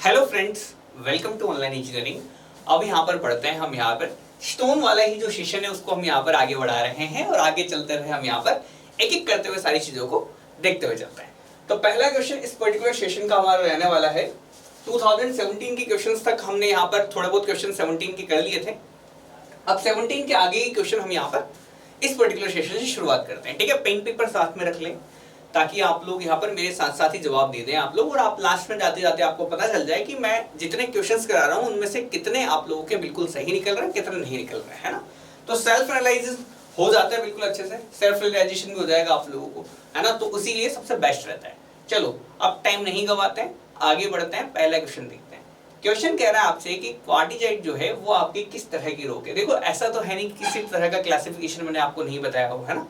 Hello friends, welcome to online engineering. अब यहाँ पर पढ़ते हैं हम यहाँ पर स्टोन वाला ही जो सेशन है उसको हम यहाँ पर आगे बढ़ा रहे हैं और आगे चलते हुए हम यहाँ पर एक एक करते हुए सारी चीजों को देखते हुए चलते हैं। तो पहला क्वेश्चन इस पर्टिकुलर सेशन का हमारा रहने वाला है 2017 के क्वेश्चंस तक हमने यहाँ पर थोड़े बहुत क्वेश्चन 17 के कर लिए थे। अब 17 के आगे के क्वेश्चन हम यहाँ पर इस पर्टिकुलर सेशन से शुरुआत करते हैं। ठीक है, पेन पेपर साथ में रख लें ताकि आप लोग यहाँ पर मेरे साथ साथ ही जवाब दे दें आप लोग, और आप लास्ट में जाते जाते आपको पता चल जाए कि मैं जितने क्वेश्चंस करा रहा हूँ उनमें से कितने आप लोगों के बिल्कुल सही निकल रहे हैं, कितने नहीं निकल रहे हैं, है ना। तो सेल्फ एनालिसिस हो जाता है बिल्कुल अच्छे से, सेल्फ रियलाइजेशन भी हो जाएगा आप लोगों को, है ना। तो इसीलिए सबसे बेस्ट रहता है। चलो अब टाइम नहीं गवाते हैं, आगे बढ़ते हैं, पहला क्वेश्चन देखते हैं। क्वेश्चन कह रहा है आपसे कि क्वार्टिजाइट जो है वो आपकी किस तरह की रोक है। देखो ऐसा तो है नहीं कि किसी तरह का क्लासिफिकेशन मैंने आपको नहीं बताया हो, है ना।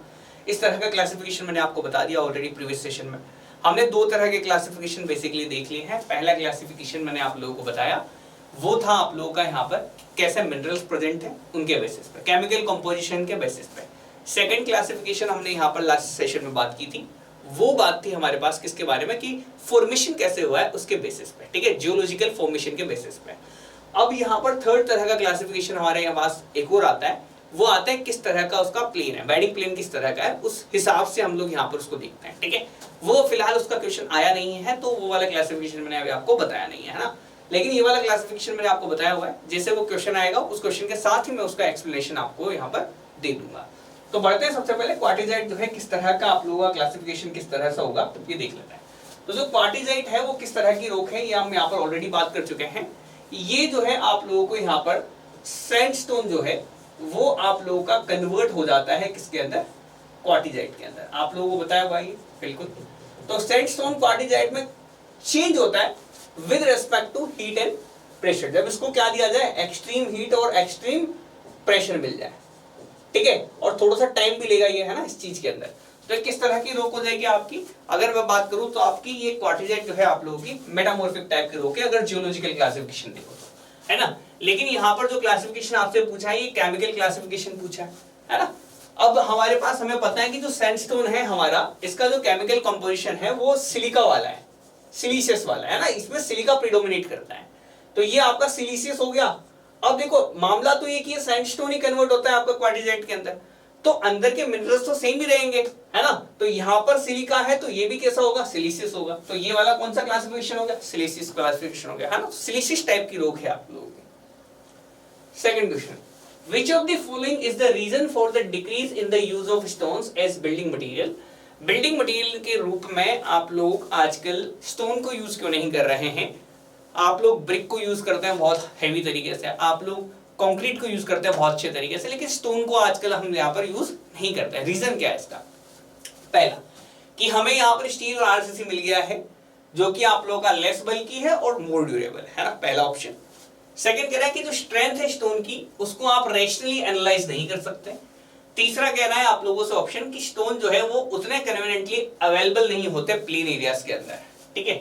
इस तरह का क्लासिफिकेशन मैंने आपको बता दिया ऑलरेडी प्रीवियस सेशन में। हमने दो तरह के क्लासिफिकेशन बेसिकली देख लिए हैं। पहला क्लासिफिकेशन मैंने आप लोगों को बताया वो था आप लोगों का यहाँ पर कैसे मिनरल्स प्रेजेंट है उनके बेसिस पे, केमिकल कंपोजिशन के बेसिस पे। सेकंड क्लासिफिकेशन हमने यहाँ पर लास्ट सेशन में बात की थी, वो बात थी हमारे पास किसके बारे में कि फॉर्मेशन कैसे हुआ है उसके बेसिस पे, ठीक है, जियोलॉजिकल फॉर्मेशन के बेसिस पे। अब यहाँ पर थर्ड तरह का क्लासिफिकेशन हमारे यहाँ पास एक और आता है, वो आता है किस तरह का उसका प्लेन है, बेडिंग प्लेन किस तरह का है, उस हिसाब से हम लोग यहाँ पर उसको देखते हैं। ठीक है, वो फिलहाल उसका क्वेश्चन आया नहीं है तो वो वाला क्लासिफिकेशन मैंने अभी आपको बताया नहीं है ना, लेकिन ये वाला क्लासिफिकेशन मैंने आपको बताया हुआ है। जैसे वो क्वेश्चन आएगा उस क्वेश्चन के साथ ही मैं उसका एक्सप्लेनेशन आपको यहाँ पर दे दूंगा। तो बढ़ते हैं, सबसे पहले क्वार्टिजाइट जो है किस तरह का आप लोगों का क्लासिफिकेशन किस तरह से होगा ये देख लेते हैं। तो जो क्वार्टिजाइट है वो किस तरह की रोक है ये हम यहाँ पर ऑलरेडी बात कर चुके हैं। ये जो है आप लोगों को यहाँ पर सैंडस्टोन जो है वो आप लोगों का कन्वर्ट हो जाता है किसके अंदर, क्वार्टिजाइट के अंदर। आप लोगों को बताया भाई बिल्कुल। तो सैंडस्टोन क्वार्टिजाइट में चेंज होता है with respect to heat and pressure. जब इसको क्या दिया जाए, एक्सट्रीम हीट और एक्सट्रीम प्रेशर मिल जाए, ठीक है, और थोड़ा सा टाइम भी लेगा ये, है ना, इस चीज के अंदर। तो किस तरह की रोक हो जाएगी आपकी, अगर मैं बात करूं तो आपकी ये क्वार्टिजाइट जो है आप लोगों की मेटामॉर्फिक टाइप की रोक है, अगर जियोलॉजिकल क्लासिफिकेशन देखो तो, है ना। लेकिन यहाँ पर जो क्लासिफिकेशन आपसे पूछा है ये केमिकल क्लासिफिकेशन पूछा है ना। अब हमारे पास हमें पता है कि जो सैंडस्टोन है हमारा, इसका जो केमिकल कंपोजिशन है वो सिलिका वाला है, सिलिशियस वाला है ना, इसमें सिलिका प्रीडोमिनेट करता है। तो ये आपका सिलिशियस हो गया। अब देखो मामला तो ये कि सैंडस्टोन ही कन्वर्ट होता है आपका क्वार्टिजाइट के अंदर, तो अंदर के मिनरल्स तो सेम ही रहेंगे, है ना। तो यहाँ पर सिलिका है तो ये भी कैसा होगा, सिलिशियस होगा। तो ये वाला कौन सा क्लासिफिकेशन हो गया, सिलिशियस क्लासिफिकेशन हो गया, है ना। सिलिशियस टाइप की रोक है आप लोगों की। Second question, which of the following is the reason for the decrease in the use of stones as building material? Building material के रूप में आप लोग आजकल स्टोन को यूज क्यों नहीं कर रहे हैं। आप लोग ब्रिक को यूज करते हैं बहुत हेवी तरीके से, आप लोग कंक्रीट को यूज करते हैं बहुत अच्छे तरीके से, लेकिन स्टोन को आजकल हम यहाँ पर यूज नहीं करते हैं। रीजन क्या है इसका, पहला कि हमें यहाँ पर स्टील और आरसीसी मिल गया है जो कि आप लोगों का लेस बल्की है और मोर ड्यूरेबल है ना, पहला ऑप्शन। सेकंड कह रहा है कि जो स्ट्रेंथ है स्टोन की उसको आप रैशनली एनालाइज नहीं कर सकते। तीसरा कह रहा है आप लोगों से ऑप्शन कि स्टोन जो है वो उतने कन्वीनियंटली अवेलेबल नहीं होते प्लेन एरियाज के अंदर, ठीक है।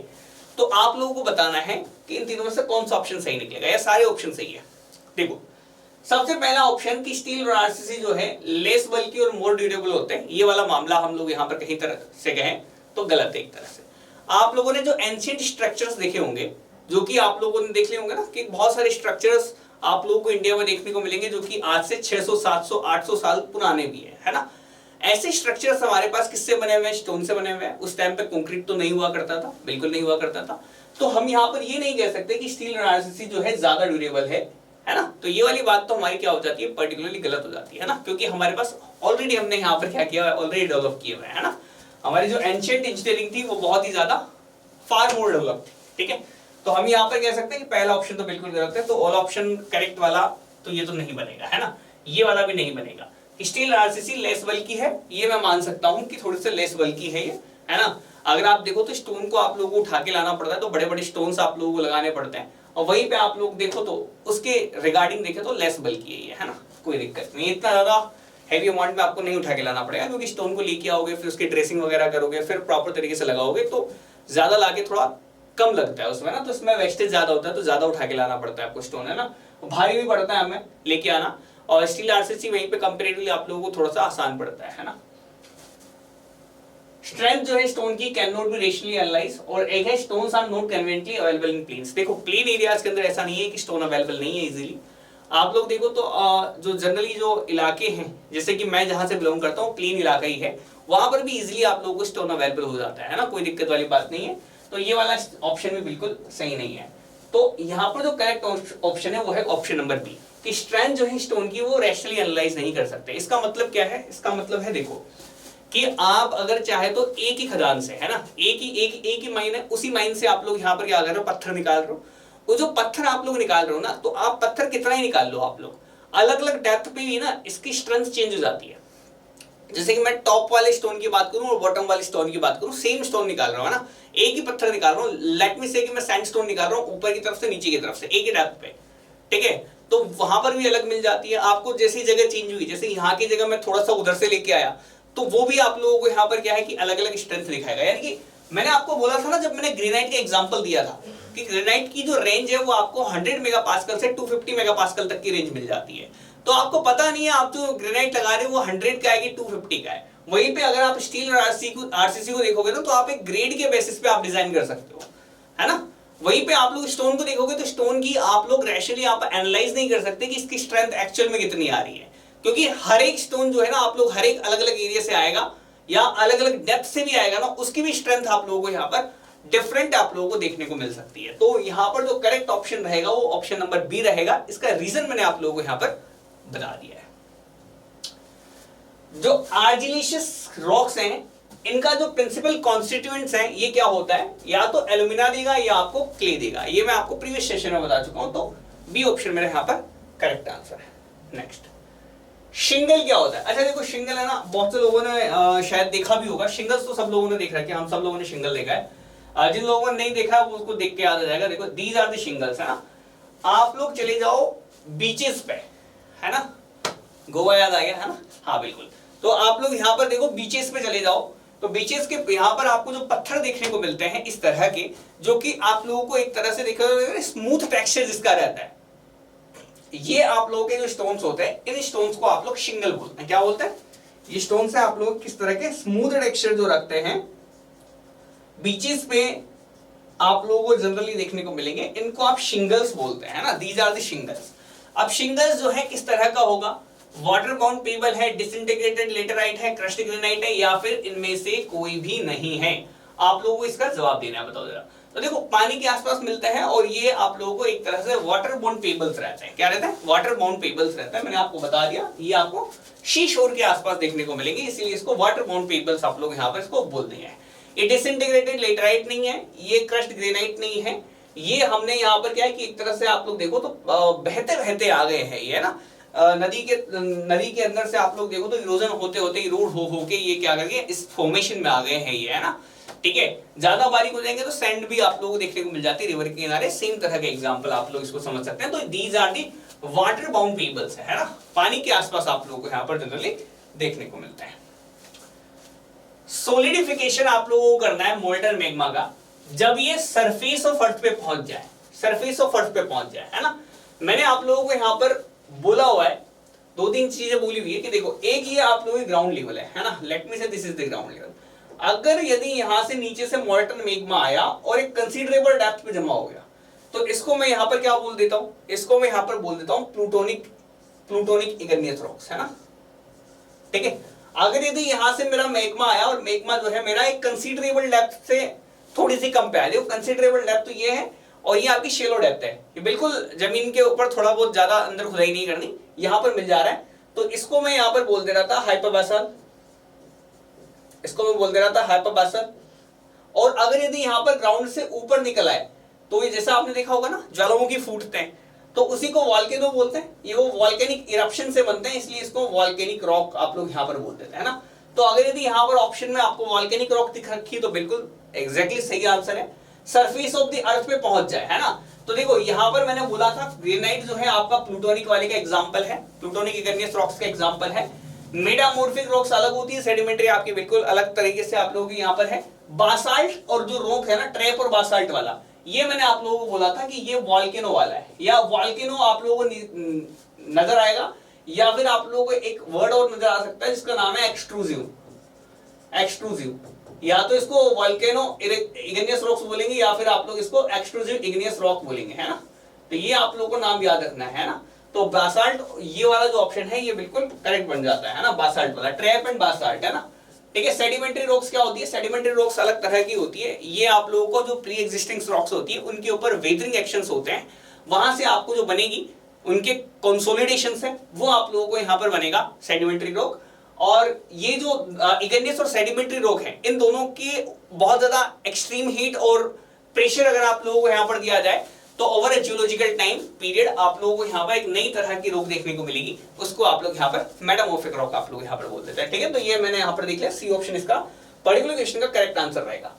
तो आप लोगों को बताना है कि इन तीनों में से कौन सा ऑप्शन सही निकलेगा, या सारे ऑप्शन सही है। देखो सबसे पहला ऑप्शन कि स्टील और आरसीसी जो है लेस बल्कि और मोर ड्यूरेबल होते हैं, ये वाला मामला हम लोग यहाँ पर कहीं तरह से कहें तो गलत है एक तरह से। आप लोगों ने जो एंशिएंट स्ट्रक्चर्स देखे होंगे, जो कि आप लोगों ने देख लिए होंगे ना कि बहुत सारे स्ट्रक्चर्स आप लोगों को इंडिया में देखने को मिलेंगे जो कि आज से 600 700 800 साल पुराने भी है ना। ऐसे स्ट्रक्चर्स हमारे पास किससे बने हुए हैं, स्टोन से बने हुए हैं। उस टाइम पे कंक्रीट तो नहीं हुआ करता था, बिल्कुल नहीं हुआ करता था। तो हम यहाँ पर ये नहीं कह सकते कि स्टील और आरसीसी जो है ज्यादा ड्यूरेबल है ना। तो ये वाली बात तो हमारी क्या हो जाती है, पर्टिकुलरली गलत हो जाती है ना, क्योंकि हमारे पास ऑलरेडी हमने यहाँ पर क्या किया है, ऑलरेडी डेवलप किए हुए है ना। हमारी जो एंशिएंट इंजीनियरिंग थी वो बहुत ही ज्यादा फार मोर डेवलप थी, ठीक है। तो हम यहाँ पर कह सकते हैं कि पहला ऑप्शन तो बिल्कुल गलत है, तो ऑल ऑप्शन करेक्ट वाला तो ये तो नहीं बनेगा, है ना। ये वाला भी नहीं बनेगा। स्टील आरसीसी लेस बल्कि है, ये मैं मान सकता हूँ कि थोड़ी सी लेस बल्कि है ये, है ना। अगर आप देखो तो स्टोन को आप लोगों को उठा के लाना पड़ता है, तो बड़े बड़े स्टोन्स आप लोगों को लगाने पड़ते हैं, और वहीं पे आप लोग देखो तो उसके रिगार्डिंग देखे तो लेस बल्कि है ये, है ना। कोई दिक्कत नहीं, इतना ज्यादा हैवी अमाउंट में आपको नहीं उठा के लाना पड़ेगा, क्योंकि स्टोन को लेके आओगे फिर उसकी ड्रेसिंग वगैरह करोगे फिर प्रॉपर तरीके से लगाओगे तो ज्यादा लाके थोड़ा कम लगता है उसमें ना, तो इसमें वेस्टेज ज्यादा होता है, तो ज्यादा उठा के लाना पड़ता है आपको स्टोन, है ना। भारी भी पड़ता है हमें लेके आना, और स्टील आरसीसी वहीं पे कंपैरेटिवली आप लोगों को थोड़ा सा आसान पड़ता है ना। स्ट्रेंथ जो है स्टोन की can not be rationally analyse, और एक है stones are not conveniently available in plains. देखो प्लेन एरियाज के अंदर ऐसा नहीं है कि स्टोन अवेलेबल नहीं है इजीली। आप लोग देखो तो जो जनरली जो इलाके हैं, जैसे कि मैं जहां से बिलोंग करता हूँ प्लेन इलाका ही है, वहां पर भी इजीली आप लोगों को स्टोन अवेलेबल हो जाता है ना, कोई दिक्कत वाली बात नहीं है। तो ये वाला ऑप्शन भी बिल्कुल सही नहीं है। तो यहाँ पर जो करेक्ट ऑप्शन है वो है ऑप्शन नंबर बी, कि स्ट्रेंथ जो है स्टोन की वो रैशनली एनालाइज नहीं कर सकते। इसका मतलब क्या है? इसका मतलब है देखो कि आप अगर चाहे तो एक ही खदान से, है ना, एक ही माइन है, उसी माइन से आप लोग यहाँ पर क्या कर रहे हो, पत्थर निकाल रहे हो। वो जो पत्थर आप लोग निकाल रहे हो ना, तो आप पत्थर कितना ही निकाल लो आप लोग, अलग अलग डेप्थ पे भी ना इसकी स्ट्रेंथ चेंज हो जाती है। जैसे कि मैं टॉप वाले स्टोन की बात करूं और बॉटम वाले स्टोन की बात करूं, सेम स्टोन निकाल रहा हूं, है ना, एक ही पत्थर निकाल रहा हूं। लेट मी से कि मैं सैंडस्टोन निकाल रहा हूं ऊपर की तरफ से नीचे की तरफ से, एक ही डेप्थ पे, ठीक है, तो वहां पर भी अलग मिल जाती है आपको। जैसी जगह चेंज हुई, जैसे यहाँ की जगह मैं थोड़ा सा उधर से लेके आया, तो वो भी आप लोगों को यहाँ पर क्या है कि अलग अलग स्ट्रेंथ दिखाएगा। यानी कि मैंने आपको बोला था ना, जब मैंने ग्रेनाइट का एग्जांपल दिया था कि ग्रेनाइट की जो रेंज है वो आपको 100 मेगापास्कल से 250 मेगापास्कल तक की रेंज मिल जाती है। तो आपको पता नहीं है आप जो ग्रेनाइट लगा रहे हो वो 100 का है कि 250 का है। वहीं पे अगर आप स्टील और आरसीसी को देखोगे ना, तो आप एक ग्रेड के बेसिस पे आप डिजाइन कर सकते हो, है ना। वहीं पे आप लोग स्टोन को देखोगे तो स्टोन की आप लोग रैशनली आप एनालाइज नहीं कर सकते कि इसकी स्ट्रेंथ एक्चुअल में कितनी आ रही है, क्योंकि हर एक स्टोन जो है ना आप लोग हर एक अलग अलग एरिया से आएगा या अलग अलग डेप्थ से भी आएगा ना, उसकी भी स्ट्रेंथ आप लोगों को यहाँ पर डिफरेंट आप लोगों को देखने को मिल सकती है। तो यहाँ पर जो करेक्ट ऑप्शन रहेगा वो ऑप्शन नंबर बी रहेगा। इसका रीजन मैंने आप लोगों को यहाँ पर बता दिया है। जो आर्जिलेशियस रॉक्स हैं, इनका जो प्रिंसिपल कॉन्स्टिट्यूएंट्स हैं, ये क्या होता है, या तो एल्यूमिना देगा या आपको क्ले देगा। ये मैं आपको प्रीवियस सेशन में बता चुका हूं, तो बी ऑप्शन मेरे यहाँ पर करेक्ट आंसर है। नेक्स्ट, शिंगल क्या होता है? अच्छा देखो, शिंगल है ना, बहुत से लोगों ने शायद देखा भी होगा। शिंगल्स तो सब लोगों ने देख रखा है, हम सब लोगों ने शिंगल देखा है। जिन लोगों ने नहीं देखा वो उसको देख के याद आ जाएगा। देखो, दीज आर द शिंगल्स, है ना। आप लोग चले जाओ बीचेस पे, है ना, गोवा याद आ गया, है ना, हाँ बिल्कुल। तो आप लोग यहाँ पर देखो बीचेस पे चले जाओ, तो बीचेस के यहाँ पर आपको जो पत्थर देखने को मिलते हैं इस तरह के, जो कि आप लोगों को एक तरह से देखा स्मूथ टेक्सचर जिसका रहता है, ये आप लोगों के जो स्टोन्स होते हैं, इन स्टोन्स को आप लोग शिंगल बोलते हैं। क्या बोलते हैं? ये स्टोन्स है आप लोग किस तरह के स्मूथ टेक्सचर जो रखते हैं, बीचेस पे आप लोगों को जनरली देखने को मिलेंगे, इनको आप शिंगल्स बोलते हैं, है ना। These are the shingles. अब शिंगल्स जो है किस तरह का होगा? वाटर बाउंड पेबल है, डिसइंटीग्रेटेड लेटराइट है, क्रस्ट ग्रेनाइट है, या फिर इनमें से कोई भी नहीं है? आप लोगों को इसका जवाब देना है, बताओ जरा। तो देखो, पानी के आसपास मिलता है और ये आप लोगों को एक तरह से वाटर बाउंड पेबल्स रहते हैं। क्या रहता है? वाटर बाउंड पेबल्स रहता है। मैंने आपको बता दिया, ये आपको शी शोर के आसपास देखने को मिलेंगे, इसीलिए इसको वाटर बाउंड पेबल्स आप लोग यहाँ पर इसको बोल देंगे। ये डिसइंटीग्रेटेड लेटराइट नहीं है, ये क्रस्ट ग्रेनाइट नहीं है, ये हमने यहाँ पर क्या है कि एक तरह से आप लोग देखो तो बहते बहते आ गए हैं, ये ना नदी के अंदर से आप लोग देखो तो इरोजन होते होते इरोड हो के ये क्या करके इस फॉर्मेशन में आ गए हैं, ये, है ना, ठीक है। ज्यादा बारीक हो जाएंगे तो सैंड भी आप लोगों को देखने को मिल जाती है रिवर के किनारे। सेम तरह का एग्जांपल आप लोग इसको समझ सकते हैं। तो these are the water bound pebbles, है ना, पानी के आसपास आप लोगों को यहाँ पर जनरली देखने को मिलता है। सोलिडिफिकेशन आप लोगों को करना है मोल्टन मैग्मा का जब ये सरफेस ऑफ अर्थ पे पहुंच जाए, सरफेस ऑफ अर्थ पे पहुंच जाए, है ना। मैंने आप लोगों को यहाँ पर बोला हुआ है, दो तीन चीजें बोली हुई है कि देखो, एक ये आप लोगों की ग्राउंड लेवल है ना, लेट मी से this is the ground level. अगर यदि यहां से नीचे से मोल्टन मैग्मा आया और एक कंसीडरेबल डेप्थ पे जमा हो गया, तो इसको मैं यहाँ पर क्या बोल देता हूं, इसको मैं यहाँ पर बोल देता हूं प्लूटोनिक इग्नियस रॉक्स, है ना, ठीक है। अगर यदि यहां से मेरा मैग्मा आया और मैग्मा जो है मेरा एक कंसीडरेबल डेप्थ से थोड़ी सी कम पे आ रही, कंसीडरेबल डेप्थ तो ये है और ये आपकी शेलो डेप्थ है, ये बिल्कुल जमीन के ऊपर थोड़ा बहुत ज्यादा अंदर खुदाई नहीं करनी, यहां पर मिल जा रहा है, तो इसको मैं यहां पर बोल दे रहा था हाइपरबासल, इसको मैं बोल दे रहा था हाइपरबासल। और अगर यदि यहां पर ग्राउंड से ऊपर निकल आए तो ये जैसा आपने देखा होगा ना, ज्वालामुखी फूटते हैं, तो उसी को वॉल्केनो बोलते हैं। ये वो वॉल्केनिक इरप्शन से बनते हैं, इसलिए इसको वॉल्केनिक रॉक आप लोग यहाँ पर बोल देते हैं ना। तो अगर यदि यहाँ पर ऑप्शन में आपको वॉल्केनिक रॉक दिख रखी है तो बिल्कुल एग्जैक्टली सही आंसर है, सरफेस ऑफ द अर्थ पे पहुंच जाए, है ना। तो देखो यहाँ पर मैंने बोला था ग्रेनाइट जो है आपका प्लूटोनिक वाले का एग्जांपल है, प्लूटोनिक इग्नियस रॉक्स का एग्जांपल है। मेटामॉर्फिक रॉक्स अलग होती है, सेडिमेंट्री आपकी बिल्कुल अलग तरीके से आप लोगों की यहाँ पर है। बासाल्ट और जो रॉक है ना, ट्रैप और बासाल्ट वाला, ये मैंने आप लोगों को बोला था कि ये वॉल्केनो वाला है, या वॉल्केनो आप लोगों को नजर आएगा, या फिर आप लोगों को एक वर्ड और नजर आ सकता है जिसका नाम है एक्सट्रूसिव। एक्सट्रूसिव या तो इसको वोल्केनो इग्नियस रॉक्स बोलेंगे या फिर आप लोग इसको एक्सट्रूसिव इग्नियस रॉक बोलेंगे, है ना। तो ये आप लोगों को नाम याद रखना है ना। तो बासाल्ट ये वाला जो ऑप्शन है ये बिल्कुल करेक्ट बन जाता है ना, बासाल्ट वाला, ट्रैप एंड बासाल्ट, है ना। ठीक है, सेडिमेंट्री रॉक्स क्या होती है? सेडिमेंट्री रॉक्स अलग तरह की होती है। ये आप लोगों को जो प्री एग्जिस्टिंग रॉक्स होती है उनके ऊपर वेदरिंग एक्शंस होते हैं, वहां से आपको जो बनेगी उनके कंसोलिडेशन है वो आप लोगों को यहाँ पर बनेगा सेडिमेंट्री रॉक। और ये जो इग्नियस और सेडिमेंट्री रॉक है इन दोनों की बहुत ज्यादा एक्सट्रीम हीट और प्रेशर अगर आप लोगों को यहाँ पर दिया जाए तो ओवर ए जियोलॉजिकल टाइम पीरियड आप लोगों को यहाँ पर एक नई तरह की रॉक देखने को मिलेगी, उसको आप लोग यहाँ पर मेटामॉर्फिक रॉक आप लोग यहाँ पर बोल देते हैं। ठीक है, तो ये मैंने यहाँ पर देख लिया, सी ऑप्शन इसका पर्टिकुलर क्वेश्चन का करेक्ट आंसर रहेगा।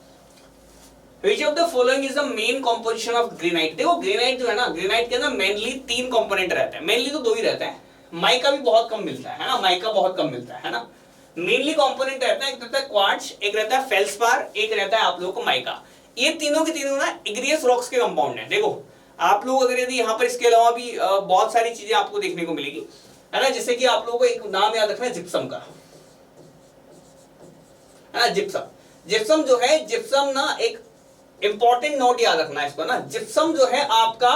Which of the following is the main composition of granite? देखो ग्रेनाइट जो है ना, ग्रेनाइट के अंदर मेनली 3 कंपोनेंट रहते हैं, मेनली तो 2 ही रहते हैं, माइका भी बहुत कम मिलता है ना, माइका बहुत कम मिलता है ना। मेनली कंपोनेंट रहता है, एक रहता है क्वार्ट्ज, एक रहता है फेल्सपार, एक रहता है आप लोगों को माइका। ये तीनों के तीनों ना इग्नियस रॉक्स के कंपाउंड है। देखो आप लोग अगर यदि यहाँ पर इसके अलावा भी बहुत सारी चीजें आपको देखने को मिलेगी, है ना, जैसे कि आप लोगों को एक नाम याद रखना है जिप्सम का, है ना, जिप्सम। जिप्सम जो है, जिप्सम ना एक इंपॉर्टेंट नोट याद रखना है इसको ना, जिप्सम जो है आपका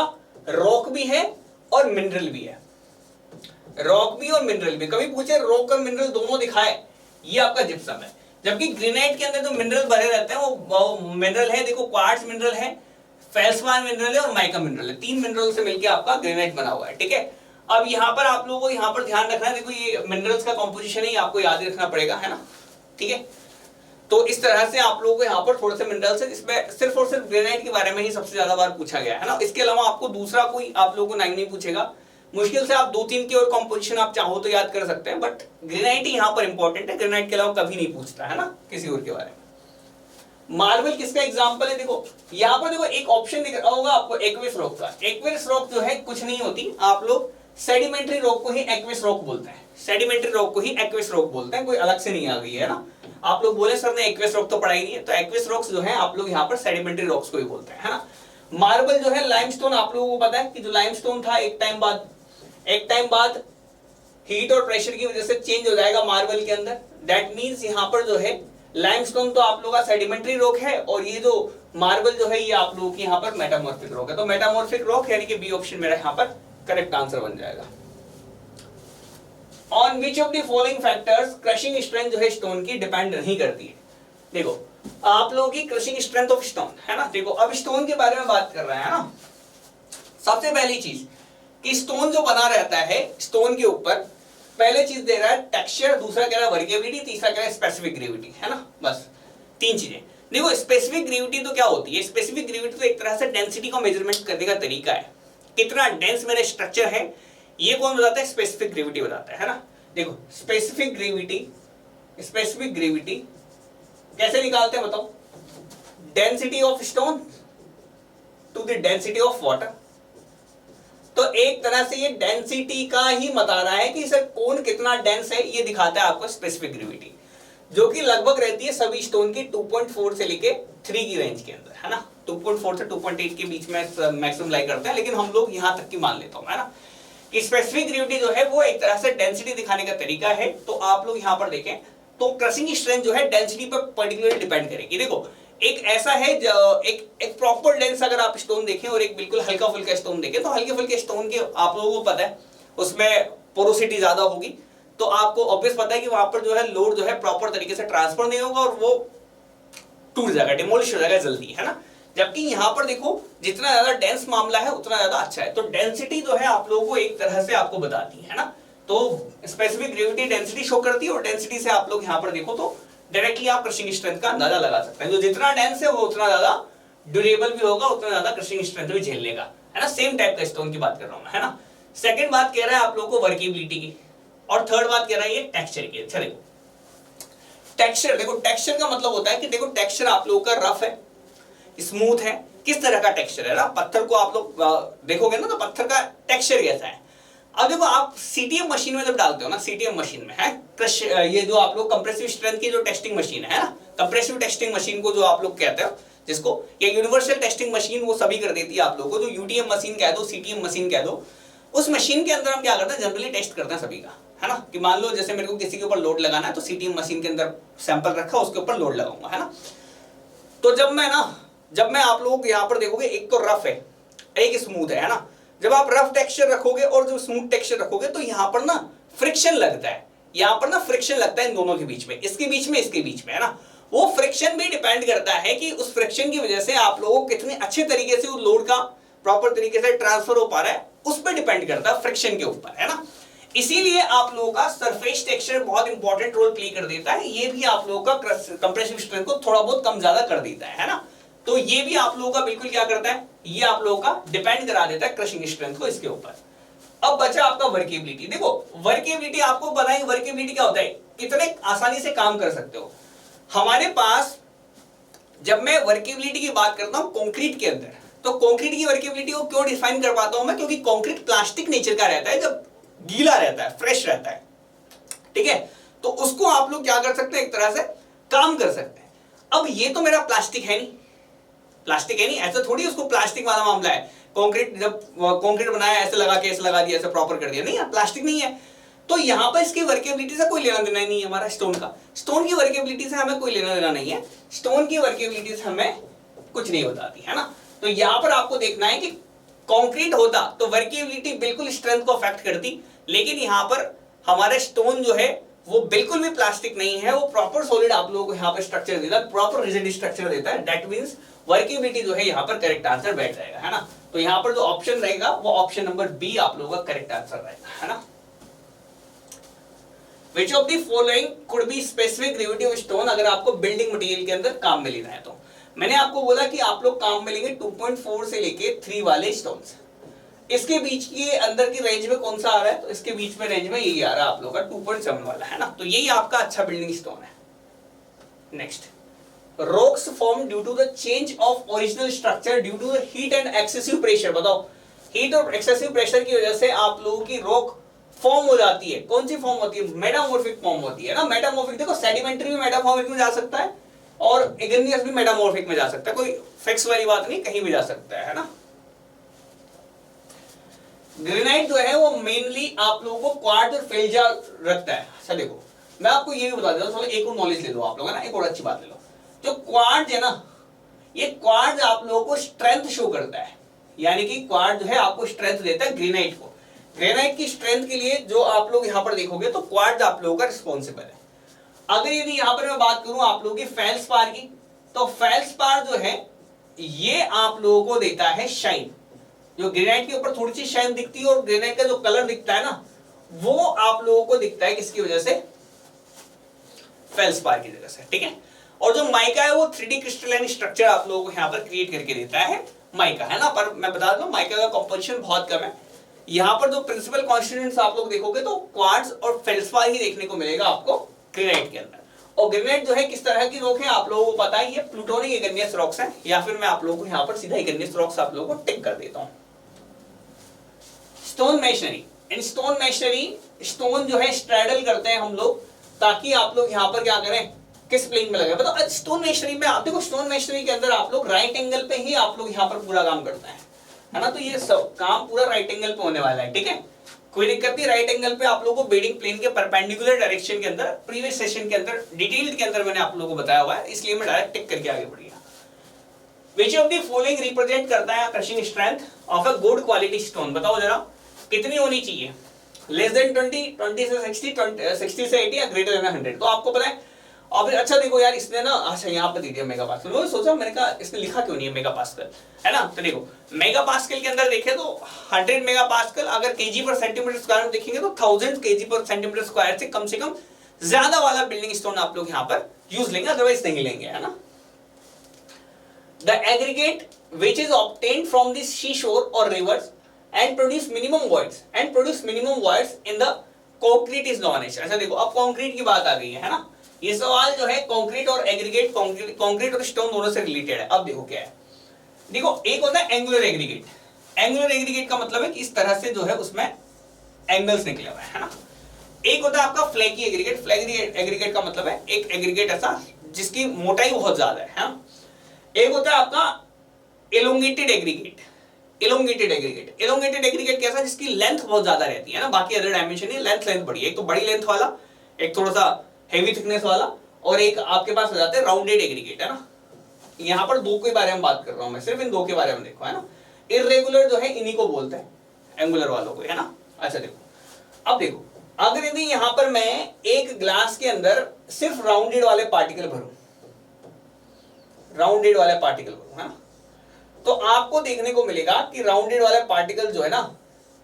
रॉक भी है और मिनरल भी है, रॉक भी और मिनरल भी। कभी पूछे रॉक और मिनरल दोनों दिखाए, ये आपका जिप्सम है। जबकि ग्रेनाइट के अंदर जो मिनरल भरे रहते हैं वो मिनरल है, देखो क्वार्ट्ज मिनरल है, फेल्सपार मिनरल है और माइका मिनरल है, 3 मिनरल से मिलकर आपका ग्रेनाइट बना हुआ है। ठीक है, अब यहाँ पर आप लोगों को यहाँ पर ध्यान रखना है, देखो ये मिनरल्स का कॉम्पोजिशन है, आपको याद रखना पड़ेगा, है ना। ठीक है, तो इस तरह से आप लोगों को यहाँ पर थोड़े से मिनरल्स है, इसमें सिर्फ और सिर्फ ग्रेनाइट के बारे में ही सबसे ज्यादा बार पूछा गया है ना। इसके अलावा आपको दूसरा कोई आप लोगों को नहीं पूछेगा, मुश्किल से आप 2-3 की और कॉम्पोजिशन आप चाहो तो याद कर सकते हैं, बट ग्रेनाइट ही यहाँ पर इंपॉर्टेंट है, ग्रेनाइट के अलावा कभी नहीं पूछता है ना किसी और के बारे में। मार्बल किसका एग्जांपल है? देखो यहाँ पर देखो एक ऑप्शन दिख रहा होगा आपको एक्विस रॉक का। एक्विस रॉक जो है कुछ नहीं होती, आप लोग सेडिमेंट्री रॉक को ही एक्विस रॉक बोलते हैं, सेडिमेंट्री रॉक को ही एक्विस रॉक बोलते हैं, कोई अलग से नहीं आ गई है ना। आप लोग बोले सर ने एक्विस रॉक तो पढ़ाई नहीं है, तो एक्विस रॉक्स जो है आप लोग यहाँ पर सेडिमेंट्री रॉक्स को ही बोलते हैं, है ना। मार्बल जो है लाइमस्टोन, आप लोगों को पता है कि जो लाइमस्टोन था एक टाइम बाद हीट और प्रेशर की वजह से चेंज हो जाएगा मार्बल के अंदर। दैट मींस यहाँ पर जो है लाइमस्टोन तो आप लोगों का सेडिमेंट्री रॉक है और ये जो मार्बल जो है ये आप लोगों की यहाँ पर मेटामॉर्फिक रॉक है। तो मेटामॉर्फिक रॉक यानी कि बी ऑप्शन मेरा यहाँ पर करेक्ट आंसर बन जाएगा। On which of the following factors crushing strength जो है स्टोन की डिपेंड नहीं करती है? देखो आप लोगों की क्रशिंग स्ट्रेंथ ऑफ स्टोन, है ना। देखो अब स्टोन के बारे में बात कर रहे हैं ना। सबसे पहली चीज कि स्टोन जो बना रहता है, स्टोन के ऊपर पहले चीज दे रहा है टेक्सचर, दूसरा कह रहा है वर्केबिलिटी, तीसरा कह रहा है स्पेसिफिक ग्रेविटी, है ना। बस 3 चीजें। देखो स्पेसिफिक ग्रेविटी तो क्या होती है? स्पेसिफिक ग्रेविटी तो एक तरह से डेंसिटी को मेजरमेंट करने का तरीका है, कितना डेंस मेरा स्ट्रक्चर है ये कौन बताता है? स्पेसिफिक ग्रेविटी बताता है ना। देखो स्पेसिफिक ग्रेविटी कैसे निकालते हैं बताओ? Density of stone to the density of water. तो एक तरह से ये डेंसिटी का ही बता रहा है कि सर कौन कितना डेंस है, ये दिखाता है आपको स्पेसिफिक ग्रेविटी, जो कि लगभग रहती है सभी स्टोन की 2.4 से लेके 3 की रेंज के अंदर, है ना। 2.4 से 2.8 के बीच में मैक्सिमम लाई करते हैं, लेकिन हम लोग यहां तक की मान लेता हूं, है ना, कि स्पेसिफिक ग्रेविटी जो है वो एक तरह से डेंसिटी दिखाने का तरीका है। तो आप लोग यहां पर देखें तो क्रशिंग स्ट्रेंथ जो है डेंसिटी पर पर्टिकुलरली डिपेंड करेगी। देखो एक ऐसा है एक प्रॉपर डेंस अगर आप स्टोन देखें और एक बिल्कुल हल्का फुल्का स्टोन देखें, तो हल्के फुल्के स्टोन के आप लोगों को पता है उसमें पोरोसिटी ज्यादा होगी, तो आपको ऑब्वियस पता है कि वहां पर जो है लोड जो है प्रॉपर तरीके से ट्रांसफर नहीं होगा और वो टूट जाएगा, डिमोलिश हो जाएगा जल्दी, है ना। जबकि यहाँ पर देखो जितना ज्यादा डेंस मामला है उतना ज्यादा अच्छा है। तो डेंसिटी जो है आप लोगों को एक तरह से आपको बताती है ना। तो स्पेसिफिक ग्रेविटी डेंसिटी शो करती है और डेंसिटी से आप लोग यहाँ पर देखो तो डायरेक्टली आप क्रशिंग स्ट्रेंथ का अंदाजा लगा सकते हैं। जो जितना डेंस है वो उतना ज्यादा ड्यूरेबल भी होगा, उतना ज्यादा क्रशिंग स्ट्रेंथ भी झेल लेगा, है ना। सेम टाइप का स्टोन की बात कर रहा हूं मैं, है ना। सेकंड बात कह रहा है आप लोगों को वर्केबिलिटी की, और थर्ड बात कह रहा है ये टेक्सचर की। अच्छा देखो टेक्सचर, देखो टेक्सचर का मतलब होता है कि देखो टेक्सचर आप लोगों का रफ है, स्मूथ है, किस तरह का टेक्सचर है ना। पत्थर को आप लोग देखोगे ना तो पत्थर का टेक्सचर कैसा है। अब देखो आप सीटीएम मशीन में जब डालते हो ना, सीटीएम मशीन में है क्रश, ये जो आप लोग कंप्रेसिव स्ट्रेंथ की जो टेस्टिंग मशीन है ना, कंप्रेसिव टेस्टिंग मशीन को जो आप लोग कहते हो, जिसको ये यूनिवर्सल टेस्टिंग मशीन वो सभी कर देती है आप लोगों को, जो यूटीएम मशीन कह दो, सीटीएम मशीन कह दो, उस मशीन के अंदर हम क्या करते हैं, जनरली टेस्ट करते हैं सभी का, है ना, कि मान लो जैसे मेरे को किसी के ऊपर लोड लगाना है तो सीटी मशीन के अंदर सैंपल रखा, उसके ऊपर लोड लगाऊंगा, है ना। तो जब मैं आप लोगों को यहाँ पर देखोगे, एक तो रफ है, एक स्मूथ है ना। जब आप रफ टेक्सचर रखोगे और जो स्मूथ टेक्सचर रखोगे तो यहाँ पर ना फ्रिक्शन लगता है, यहाँ पर ना फ्रिक्शन लगता है इन दोनों के बीच में, इसके बीच में, इसके बीच में, है ना। वो फ्रिक्शन भी डिपेंड करता है कि उस फ्रिक्शन की वजह से आप लोगों को कितने अच्छे तरीके से उस लोड का प्रॉपर तरीके से ट्रांसफर हो पा रहा है, उस पर डिपेंड करता है, फ्रिक्शन के ऊपर, है ना। इसीलिए आप लोगों का सरफेस टेक्सचर बहुत इंपॉर्टेंट रोल प्ले कर देता है। ये भी आप लोगों का कंप्रेसिव स्ट्रेंथ को थोड़ा बहुत कम ज्यादा कर देता है ना। तो ये भी आप लोगों का बिल्कुल क्या करता है, ये आप लोगों का डिपेंड करा देता है क्रशिंग स्ट्रेंथ को इसके ऊपर। अब बचा आपका वर्केबिलिटी। देखो वर्केबिलिटी आपको पता है, वर्केबिलिटी क्या होता है, कितने आसानी से काम कर सकते हो। हमारे पास जब मैं वर्केबिलिटी की बात करता हूं कंक्रीट के अंदर, तो कंक्रीट की वर्केबिलिटी को क्यों डिफाइन कर पाता हूं मैं, क्योंकि कंक्रीट प्लास्टिक नेचर का रहता है, जब गीला रहता है, फ्रेश रहता है, ठीक है, तो उसको आप लोग क्या कर सकते हैं, एक तरह से काम कर सकते हैं। अब ये तो मेरा प्लास्टिक है नहीं, प्लास्टिक है नहीं, ऐसा थोड़ी उसको प्लास्टिक वाला मामला है। कंक्रीट जब कंक्रीट बनाया ऐसे लगा के, ऐसे लगा दिया, ऐसे प्रॉपर कर दिया, नहीं है, प्लास्टिक नहीं है। तो यहां पर इसकी वर्केबिलिटी से कोई लेना देना नहीं है हमारा स्टोन का। स्टोन की वर्केबिलिटी से हमें कोई लेना देना नहीं है, स्टोन की वर्केबिलिटी से हमें कुछ नहीं बताती, है ना। तो यहां पर आपको देखना है कि कंक्रीट होता तो वर्केबिलिटी बिल्कुल स्ट्रेंथ को अफेक्ट करती, लेकिन यहां पर हमारा स्टोन जो है वो बिल्कुल भी प्लास्टिक नहीं है, वो प्रॉपर सॉलिड आप लोगों को यहाँ पर स्ट्रक्चर देता है, प्रॉपर रिजिड स्ट्रक्चर देता है। दैट मींस वर्केबिलिटी जो है यहाँ पर करेक्ट आंसर बैठ जाएगा, है ना। तो यहाँ पर जो ऑप्शन रहेगा वो ऑप्शन नंबर बी आप लोगों का करेक्ट आंसर रहेगा, है ना। Which of the following could be specific derivative of stone, अगर आपको बिल्डिंग मटेरियल के अंदर काम में लेना है तो मैंने आपको बोला कि आप लोग काम में लेंगे 2.4 से लेके 3 वाले स्टोन्स। इसके बीच के अंदर की रेंज में कौन सा आ रहा है, तो इसके बीच में रेंज में यही आ रहा है आप लोग का 2.7 वाला, है ना। तो यही आपका अच्छा बिल्डिंग स्टोन है। Next, rocks form due to the change of original structure due to the heat and excessive pressure. बताओ, हीट और एक्सेसिव प्रेशर की वजह से आप लोगों की रॉक फॉर्म हो जाती है। कौन सी फॉर्म होती है, मेटामॉर्फिक फॉर्म होती है ना। मेटामॉर्फिक देखो, सेडिमेंट्री भी मेटामॉर्फिक में जा सकता है और इग्नियस भी मेटामॉर्फिक में जा सकता है, कोई फिक्स वाली बात नहीं, कहीं भी जा सकता है ना। ग्रेनाइट जो है वो मेनली आप लोगों को क्वार्ट्ज और फेल्जा रखता है। अच्छा देखो, मैं आपको ये भी बता देता हूं, थोड़ा एक और नॉलेज ले लो आप लोग, है ना, एक और अच्छी बात ले लो। जो क्वार्ट्ज है ना, ये क्वार्ट्ज आप लोगों को स्ट्रेंथ शो करता है, यानी कि क्वार्ट्ज जो है आपको स्ट्रेंथ देता है ग्रेनाइट को। ग्रेनाइट की स्ट्रेंथ के लिए जो आप लोग यहाँ पर देखोगे तो क्वार्ट्ज आप लोगों का रिस्पॉन्सिबल है। अगर यदि यहाँ पर मैं बात करूं आप लोगों की फेल्सपार की, तो फेल्सपार जो है ये आप लोगों को देता है शाइन। जो ग्रेनाइट के ऊपर थोड़ी सी शाइन दिखती है और ग्रेनाइट का जो कलर दिखता है ना, वो आप लोगों को दिखता है किसकी वजह से, फेल्सपार की वजह से, ठीक है। और जो माइका है वो 3D क्रिस्टलाइन स्ट्रक्चर आप लोगों को यहाँ पर क्रिएट करके देता है माइका, है ना। पर मैं बता दूं माइका का कंपोजिशन बहुत कम है। यहाँ पर जो प्रिंसिपल कॉन्स्टिट्यूएंट्स आप लोग देखोगे तो क्वार्ट्ज और फेल्सपार ही देखने को मिलेगा आपको ग्रेनाइट के अंदर। और ग्रेनाइट जो है किस तरह की रॉक है आप लोगों को पता है, ये प्लूटोनिक इग्नियस रॉक्स हैं, या फिर मैं आप लोगों को यहाँ पर सीधा इग्नियस रॉक्स आप लोगों को टिक कर देता हूँ। Stone machinery, in stone machinery stone जो है स्ट्रैडल करते हैं हम लोग, ताकि आप लोग यहाँ पर क्या करें, किस प्लेन में लगे। मतलब स्टोन मैशनरी में आप देखो, स्टोन मैशनरी के अंदर आप लोग राइट एंगल पे ही आप लोग यहाँ पर पूरा काम करते हैं, है ना। तो ये सब काम पूरा राइट एंगल पे होने वाला है, ठीक है, कोई दिक्कत नहीं। राइट एंगल पे आप लोगों को बेडिंग प्लेन के परपेंडिकुलर डायरेक्शन के अंदर प्रीवियस सेशन के अंदर डिटेल्ड के अंदर मैंने आप लोगों को बताया हुआ है, इसलिए मैं डायरेक्ट टिक करके आगे बढ़ गया। Which of the following represent करता है crushing strength of a good quality stone. बताओ जरा कितनी होनी चाहिए, लेस देन 20, 20 से 60, 60 से 80 या ग्रेटर देन 100। तो आपको पता है। और फिर अच्छा देखो यार, इसने ना अच्छा यहाँ पर दे दिया मेगा पास्कल, वो सोचा मैंने कहा इसने लिखा क्यों नहीं है मेगा पास्कल, है ना। तो देखो मेगा पास्कल के अंदर देखें तो 100 मेगा पास्कल, अगर केजी पर सेंटीमीटर स्क्वायर में देखेंगे तो 1000 केजी पर सेंटीमीटर स्क्वायर से कम ज्यादा वाला बिल्डिंग स्टोन आप लोग यहाँ पर यूज लेंगे, अदरवाइज नहीं लेंगे, है ना। The aggregate which is obtained from the sea shore और rivers and produce minimum voids in the concrete is known as। अच्छा देखो, अब कंक्रीट की बात आ गई है ना। ये सवाल जो है कंक्रीट और एग्रीगेट, कंक्रीट और स्टोन दोनों से रिलेटेड है। अब देखो क्या है, देखो एक होता है एंगुलर एग्रीगेट। एंगुलर एग्रीगेट का मतलब है कि इस तरह से जो है उसमें एंगल्स निकले हुए हैं, है ना। एक होता है आपका फ्लैकी एग्रीगेट। फ्लैकी एग्रीगेट का मतलब है एक एग्रीगेट ऐसा जिसकी मोटाई बहुत ज्यादा है। एक होता है आपका elongated aggregate. Elongated aggregate. Elongated aggregate कैसा, जिसकी लेंथ बहुत ज्यादा रहती है ना, बाकी अदर डायमेंशन नहीं, लेंथ बड़ी है। एक तो बड़ी लेंथ वाला, एक थोड़ा सा हेवी थिकनेस वाला, और एक आपके पास हो जाता है राउंडेड एग्रीगेट, है ना। यहाँ पर दो के बारे में बात कर रहा हूं मैं, सिर्फ इन दो के बारे में देखो, है ना। इर्रेगुलर जो है इन्हीं को बोलते हैं, एंगुलर वालों को, है ना। अच्छा देखो, अब देखो, अगर यदि यहां पर मैं एक ग्लास के अंदर सिर्फ राउंडेड वाले पार्टिकल भरूं, राउंडेड वाले पार्टिकल भरूं, है ना, तो आपको देखने को मिलेगा कि राउंडेड वाले पार्टिकल जो है ना,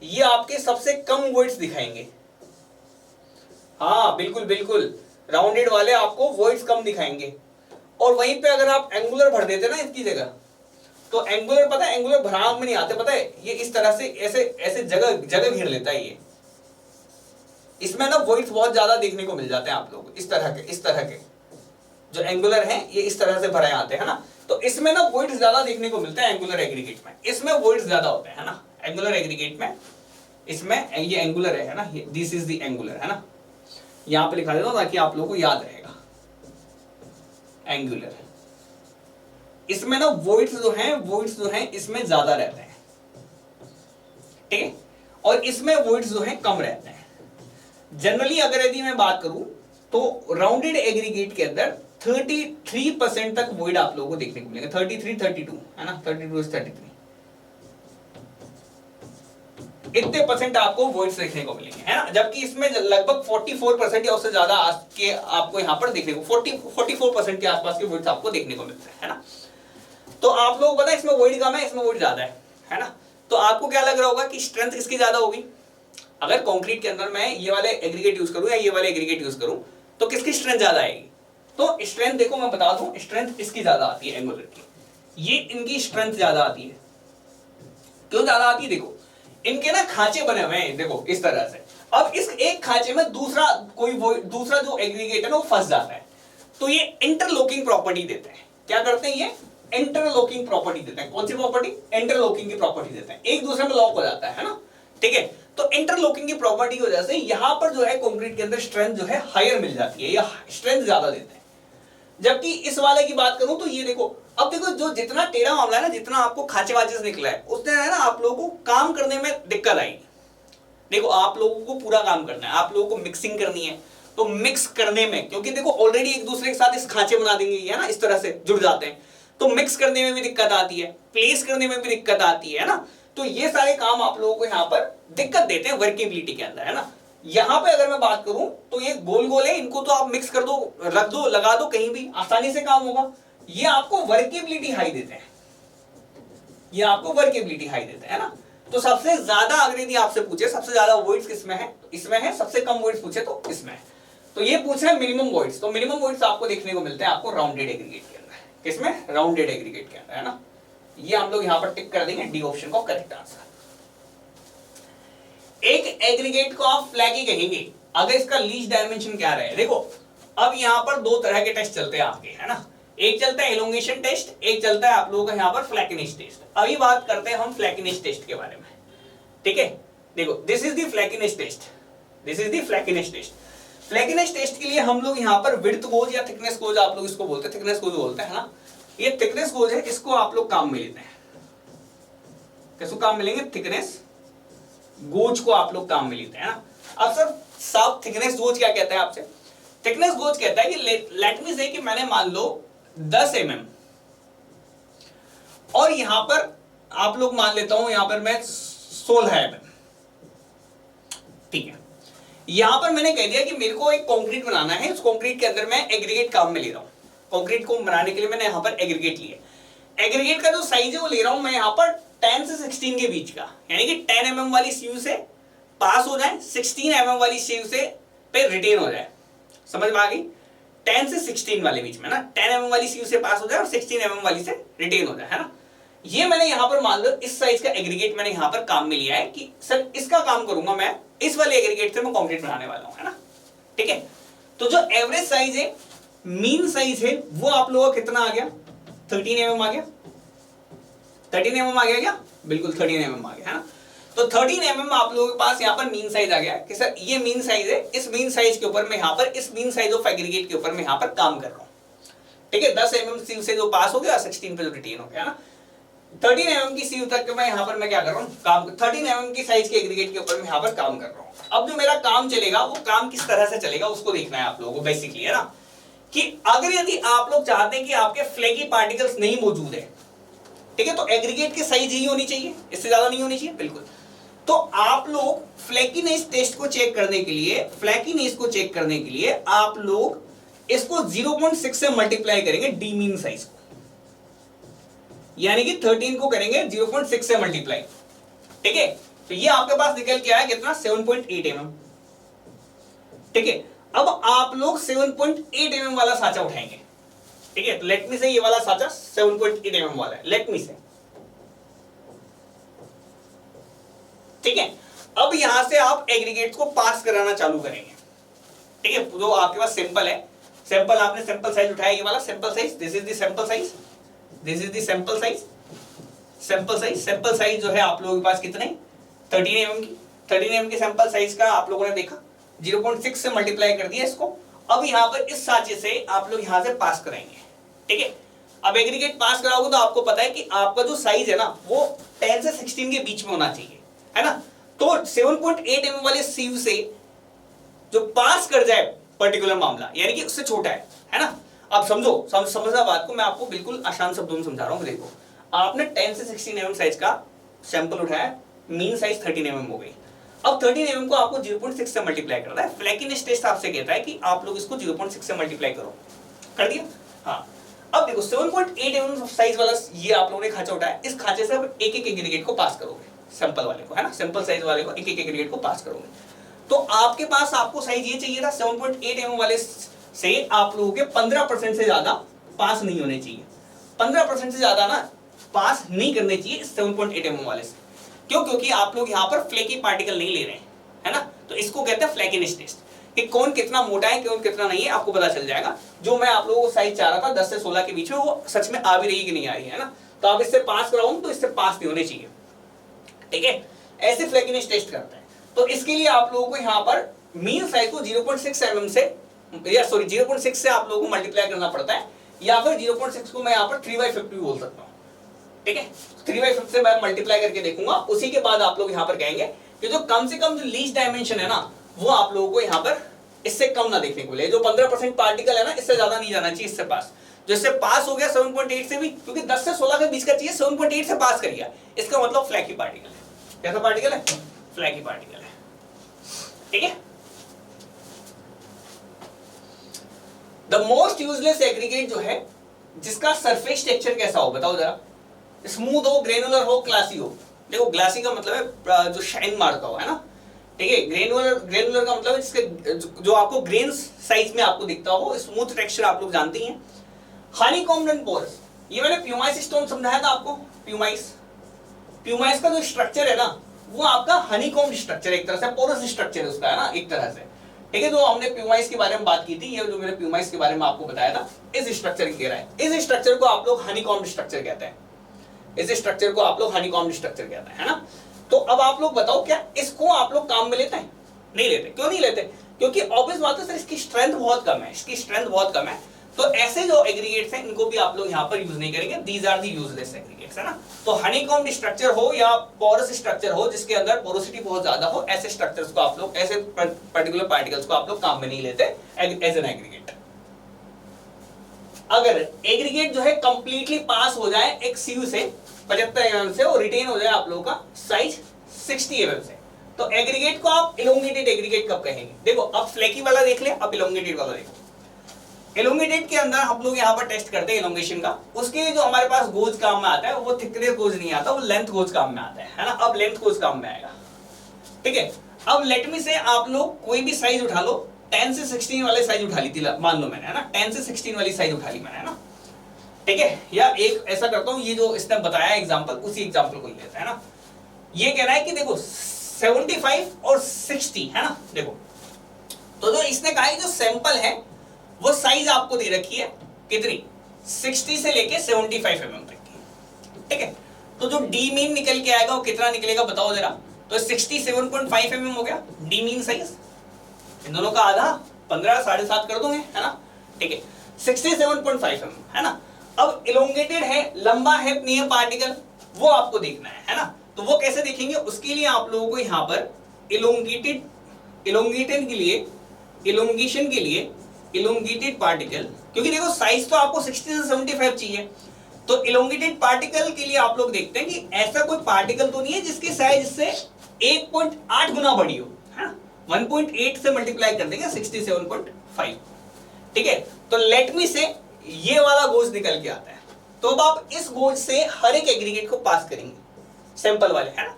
ये आपके सबसे कम वॉइड्स दिखाएंगे। हाँ बिल्कुल बिल्कुल, राउंडेड वाले आपको वॉइड्स कम दिखाएंगे। और वहीं पे अगर आप एंगुलर भर देते ना इसकी जगह, तो एंगुलर, पता है एंगुलर भराव में नहीं आते, पता है ये इस तरह से ऐसे ऐसे जगह जगह घेर लेता है ये। इसमें ना वॉइड्स बहुत ज्यादा देखने को मिल जाते हैं आप लोग, इस तरह के जो एंगुलर हैं ये इस तरह से भरे आते हैं ना। तो इसमें ना वॉइड्स ज्यादा देखने को मिलते हैं एंगुलर एग्रीगेट में, इसमें वॉइड्स ज्यादा होते हैं, है ना, एंगुलर एग्रीगेट में। इसमें ये एंगुलर है ना, दिस इज द एंगुलर, है ना, यहां पे लिखा देता हूं ताकि आप लोगों को याद रहेगा, एंगुलर। इसमें ना वॉइड्स जो हैं इसमें ज्यादा रहते हैं, ठीक है, और इसमें वॉइड्स जो हैं कम रहते हैं। जनरली अगर यदि मैं बात करूं तो राउंडेड एग्रीगेट के अंदर 33% तक वॉइड आप लोगों को देखने को मिलेगा, 33, 32, है ना, 32 से 33, इतने परसेंट आपको वॉइड्स देखने को मिलेंगे, है ना। जबकि इसमें लगभग 44% या उससे ज्यादा के आपको यहाँ पर देखने को 44% के आसपास के वॉइड्स आपको देखने को मिलते हैं, है ना। तो आप लोग पता है इसमें वॉइड कम है, इसमें वॉइड ज्यादा है ना। तो आपको क्या लग रहा होगा कि स्ट्रेंथ किसकी ज्यादा होगी। अगर कंक्रीट के अंदर मैं ये वाले एग्रीगेट यूज करूं या ये वाले एग्रीगेट यूज करूं तो किसकी स्ट्रेंथ ज्यादा आएगी। तो स्ट्रेंथ देखो मैं बता दूं, स्ट्रेंथ इसकी ज्यादा आती है एंगुलर की, ये इनकी स्ट्रेंथ ज्यादा आती है। क्यों ज्यादा आती है, देखो इनके ना खांचे बने हुए हैं, देखो इस तरह से। अब इस एक खांचे में दूसरा जो एग्रीगेट है ना वो फंस जाता है, तो ये इंटरलॉकिंग प्रॉपर्टी देते हैं। क्या करते हैं ये, इंटरलॉकिंग प्रॉपर्टी देते हैं। कौन सी प्रॉपर्टी, इंटरलॉकिंग की प्रॉपर्टी देते हैं, एक दूसरे में लॉक हो जाता है ना, ठीक है। तो इंटरलॉकिंग की प्रॉपर्टी की वजह से यहां पर जो है कंक्रीट के अंदर स्ट्रेंथ जो है हायर मिल जाती है, या स्ट्रेंथ ज्यादा देते हैं। जबकि इस वाले की बात करूं तो ये देखो, अब देखो जो जितना टेढ़ा मामला है ना, जितना आपको खांचे वाचे से निकला है, उसने है ना आप लोगों को काम करने में दिक्कत आएगी। देखो आप लोगों को पूरा काम करना है, आप लोगों को मिक्सिंग करनी है, तो मिक्स करने में, क्योंकि देखो ऑलरेडी एक दूसरे के साथ इस खांचे बना देंगे, है ना, इस तरह से जुड़ जाते हैं, तो मिक्स करने में भी दिक्कत आती है, प्लेस करने में भी दिक्कत आती है ना। तो ये सारे काम आप लोगों को यहाँ पर दिक्कत देते हैं वर्केबिलिटी के अंदर, है ना। यहाँ पे अगर मैं बात करूं तो ये गोल गोल है, इनको तो आप मिक्स कर दो, रख दो, लगा दो, कहीं भी आसानी से काम होगा। ये आपको वर्केबिलिटी हाई देते हैं, ये आपको वर्केबिलिटी हाई देते हैं, ना। तो सबसे ज्यादा अगर यदि आपसे पूछे सबसे ज्यादा वॉइड्स किसमें है, तो इसमें है। सबसे कम वॉइड्स पूछे तो इसमें है। तो ये पूछ रहे हैं मिनिमम वॉइड्स, तो मिनिमम वॉइड्स आपको देखने को मिलते हैं आपको राउंडेड एग्रीगेट के अंदर। किसमें, राउंडेड एग्रीगेट के अंदर, है ना। ये हम लोग यहाँ पर टिक कर देंगे, डी ऑप्शन को करेक्ट आंसर। एक एग्रीगेट को आप फ्लैगी कहेंगे अगर इसका लीस्ट डायमेंशन क्या रहे। देखो अब यहाँ पर दो तरह के टेस्ट चलते हैं आपके, है ना। एक चलता है एलोंगेशन टेस्ट, एक चलता है आप लोगों का यहाँ पर फ्लैकिनेज टेस्ट। अभी बात करते हैं हम फ्लैकिनेज टेस्ट के बारे में, ठीक है। देखो this is the flakiness test, this is the flakiness test. Flakiness test के लिए हम लोग यहाँ पर विड्थ गोज या थिकनेस गोज आप लोग इसको बोलते हैं, थिकनेस गोज बोलते हैं ना। ये थिकनेस गोज है, इसको आप लोग काम में लेते हैं। किसको काम मिलेंगे, थिकनेस गोज को आप लोग काम में लेते हैं ना। अब सर साफ थिकनेस गोज क्या कहता है आपसे, थिकनेस गोज कहता है कि लेट मी से कि मैंने मान लो 10 mm और यहां पर आप लोग मान लेता हूं यहां पर मैं 16 mm, ठीक है। यहां पर मैंने कह दिया कि मेरे को एक कंक्रीट बनाना है, उस कंक्रीट के अंदर मैं एग्रीगेट काम में ले रहा हूं। कंक्रीट को बनाने के लिए मैंने यहां पर एग्रीगेट लिया। एग्रीगेट का जो साइज है वो ले रहा हूं मैं यहां पर 10 से 16 के बीच का, यानी कि 10 mm वाली सीयू से पास हो जाए, 16 mm वाली सीयू से पे रिटेन हो जाए। समझ में आ गई, 10 से 16 वाले बीच में ना, 10 mm वाली सीयू से पास हो जाए और 16 mm वाली से रिटेन हो जाए, है ना। ये मैंने यहां पर मान लो इस साइज का एग्रीगेट मैंने यहां पर काम में लिया है कि सर इसका काम करूंगा मैं, इस वाले एग्रीगेट से मैं कंक्रीट बनाने वाला हूं, है ना, ठीक है। तो जो एवरेज साइज है, मीन साइज है, वो आप लोगों का कितना आ गया, 13 mm आ गया। 13 mm आ गया क्या, बिल्कुल 13 mm आ गया, है ना। तो 13 mm आप लोगों के पास यहाँ पर मीन साइज आ गया कि सर ये मीन साइज है, इस मीन साइज के ऊपर मैं यहाँ पर इस मीन साइज ऑफ एग्रीगेट के ऊपर मैं यहाँ पर काम कर रहा हूँ, ठीक है। 10 mm से जो पास हो गया, 16 पे जो रिटेन हो गया ना। 13 mm की सीयू तक मैं यहाँ पर मैं क्या कर रहा हूँ, काम 13 mm की साइज के एग्रीगेट के ऊपर मैं यहाँ पर काम कर रहा हूँ। अब जो मेरा काम चलेगा वो काम किस तरह से चलेगा उसको देखना है आप लोगों को बेसिकली, है ना, कि अगर यदि आप लोग चाहते हैं कि आपके फ्लैकी पार्टिकल्स नहीं मौजूद है, ठीक है, तो एग्रीगेट की साइज यही होनी चाहिए, इससे ज्यादा नहीं होनी चाहिए, बिल्कुल। तो आप लोग फ्लैकीनेस टेस्ट को चेक करने के लिए, फ्लैकीनेस को चेक करने के लिए आप लोग इसको 0.6 से मल्टीप्लाई करेंगे डी मीन साइज को, यानी कि 13 को करेंगे 0.6 से मल्टीप्लाई, ठीक है। तो ये आपके पास निकल के आया कितना, 7.8 mm, ठीक है। अब आप लोग 7.8 mm वाला साचा उठाएंगे, ठीक है। तो लेट मी से ये वाला साचा 7.8 mm वाला है, लेट मी से, ठीक है। अब यहां से आप एग्रीगेट को पास कराना चालू करेंगे, ठीक है। जो आपके पास सैंपल है, सैंपल आपने सैंपल साइज उठाया, ये वाला sample size, this is the sample size, this is the sample size, sample size जो है आप लोगों के पास कितने, 13 mm की, 13 mm के सैंपल साइज का आप लोगों ने देखा, 0.6 से मल्टीप्लाई कर दिया इसको। अब यहां पर इस साचे से आप लोग यहां से पास कराएंगे, ठीक है। अब एग्रीगेट पास कराओगे तो आपको पता है कि आपका जो साइज है ना वो 10 से 16 के बीच में होना चाहिए, है ना। तो 7.8 mm वाले सीयू से जो पास कर जाए पर्टिकुलर मामला, यानी कि उससे छोटा है ना। अब समझो, समझना बात को, मैं आपको बिल्कुल आसान शब्दों में समझा रहा हूं। देखो, आपने 10 से 16 mm साइज का सैंपल उठाया, मीन साइज 13 mm हो गई। अब 13 mm को आपको 0.6 से मल्टीप्लाई करना है। फ्लैकीनेस टेस्ट आपसे कहता है कि आप लोग इसको 0.6 से मल्टीप्लाई करो, कर दिया, हाँ। अब देखो 7.8 mm साइज वाला ये आप लोगों ने खांचा उठाया, इस खांचे से आप एक एक एग्रीगेट को पास करोगे, सैंपल वाले को, है ना, सैंपल साइज वाले को एक एक एग्रीगेट को पास करोगे। तो आपके पास आपको साइज ये चाहिए था 7.8 mm वाले से आप लोगों के 15% से ज्यादा पास नहीं होने चाहिए, 15% से ज्यादा ना पास नहीं करने चाहिए 7.8 mm वाले से। क्यों? क्योंकि आप लोग यहाँ पर फ्लैकी पार्टिकल नहीं ले रहे हैं, है ना। तो इसको कहते हैं फ्लैकीनेस टेस्ट, कि कौन कितना मोटा है, कौन कितना नहीं है, आपको पता चल जाएगा। जो मैं आप लोगों को साइज चाह रहा था 10 से 16 के बीच में, वो सच में आ भी रही है कि नहीं आ रही है ना। तो आप इससे पास कराऊं तो इससे पास नहीं होने चाहिए, ठीक है। ऐसे फ्लैकीनेस टेस्ट करते हैं। तो इसके लिए आप लोगों को यहाँ पर मीन साइज को 0.6 mm से, या सॉरी 0.6 से आप लोगों को मल्टीप्लाई करना पड़ता है, या फिर 0.6 को मैं यहाँ पर 3/50 बोल सकता हूँ, ठीक है। 3/5 से मैं मल्टीप्लाई करके देखूंगा, उसी के बाद आप लोग यहाँ पर कहेंगे कि जो कम से कम जो लीस्ट डायमेंशन है ना, वो आप लोगों को यहाँ पर इससे कम ना देखने को मिले। जो 15% पार्टिकल है ना, इससे ज्यादा नहीं जाना चाहिए इससे पास। जो इससे पास हो गया 7.8 से भी, क्योंकि 10 से 16 के बीच का चाहिए, 7.8 से पास कर गया, इसका मतलब फ्लैकी पार्टिकल है। कैसा पार्टिकल है? फ्लैकी पार्टिकल है, ठीक है। द मोस्ट यूजलेस एग्रीगेट जो है, जिसका सरफेस टेक्सचर कैसा हो, बताओ जरा। स्मूथ हो, ग्रेनुलर हो, ग्लासी हो। देखो ग्लासी का मतलब है जो शाइन मारता हो, है ना, ठीक है। ग्रेनुलर का मतलब है जिसके जो आपको ग्रेन साइज में आपको दिखता हो। स्मूथ टेक्सचर आप लोग जानते ही हैं। हनीकॉम्ब एंड पोरस, ये मैंने प्यूमाइस स्टोन समझाया था आपको। प्यूमाइस का जो स्ट्रक्चर है ना, वो आपका हनीकॉम्ब स्ट्रक्चर, एक तरह से पोरस स्ट्रक्चर उसका, है ना, एक तरह से, ठीक है। जो हमने प्यूमाइस के बारे में बात की थी, ये जो मैंने प्यूमाइस के बारे में आपको बताया था, इस स्ट्रक्चर की कह रहा है। इस स्ट्रक्चर को आप लोग हनीकॉम्ब स्ट्रक्चर कहते हैं। इस स्ट्रक्चर को आप लोग हनीकॉम्ब स्ट्रक्चर कहते हैं, है ना। तो अब आप लोग बताओ, क्या इसको आप लोग काम में लेते हैं? नहीं लेते। क्यों नहीं लेते? क्योंकि ऑब्वियस बात है सर, इसकी स्ट्रेंथ बहुत कम है, इसकी स्ट्रेंथ बहुत कम है। तो ऐसे जो एग्रीगेट्स हैं, इनको भी आप लोग यहाँ पर यूज नहीं करेंगे। These are the useless aggregates, है ना। तो हनीकॉम्ब स्ट्रक्चर हो या पोरस स्ट्रक्चर हो, जिसके अंदर पोरोसिटी बहुत ज्यादा हो, ऐसे स्ट्रक्चर्स को आप लोग, ऐसे पर्टिकुलर पार्टिकल्स को आप लोग काम में नहीं लेते एज एन एग्रीगेट। अगर एग्रीगेट जो है कंप्लीटली पास हो जाए एक सीयू से 75 mm से, और रिटेन हो जाए आप लोगों का साइज 60 mm से, तो एग्रीगेट को आप इलोंगेटेड एग्रीगेट कब कहेंगे? देखो, अब फ्लैकी वाला देख ले, अब इलोंगेटेड वाला देखो। इलोंगेटेड के अंदर हम लोग यहाँ पर टेस्ट करते हैं इलोंगेशन का। उसके जो हमारे पास गोज काम में आता है, वो थिकनेस गोज नहीं आता, वो लेंथ गोज काम में आता है ना। अब लेंथ गोज काम में आएगा, ठीक है। अब लेट मी से आप लोग कोई भी साइज उठा लो, 10 से 16 वाले साइज उठा ली थी, मान लो मैंने, है ना, 10 से 16 वाली साइज उठा ली मैंने, है ना, ठीक है। या एक ऐसा करता हूं, ये जो इसने बताया एग्जांपल, उसी एग्जांपल को लेते हैं ना। ये कह रहा है कि देखो 75 और 60, है ना। देखो, तो जो इसने कहा है जो सैंपल है वो साइज आपको दे रखी है कितनी, 60 से लेके 75 mm तक की, ठीक है। तो जो डी मीन निकल के आएगा वो कितना निकलेगा बताओ जरा। तो 67.5 mm हो गया डी मीन साइज। इन दोनों का आधा 15 7.5 कर दूंगे, है ना, ठीक है। 67.5 mm, है ना। अब इलोंगेटेड है, लंबा है नहीं है पार्टिकल, वो आपको देखना है ना। तो वो कैसे देखेंगे, उसके लिए आप लोगों को यहां पर इलोंगेटेड के लिए, इलोंगेशन के लिए इलोंगेटेड पार्टिकल, क्योंकि देखो साइज तो आपको 60 से 75 चाहिए, तो इलोंगेटेड पार्टिकल के लिए आप लोग देखते हैं कि ऐसा कोई पार्टिकल तो नहीं है जिसकी साइज से 1.8 गुना बड़ी हो, है ना। 1.8 से मल्टीप्लाई कर देंगे 67.5, ठीक है। तो लेट मी से ये वाला गोज निकल के आता है, तो अब आप इस गोज से हर एक एग्रीगेट को पास करेंगे, सैंपल वाले, है ना।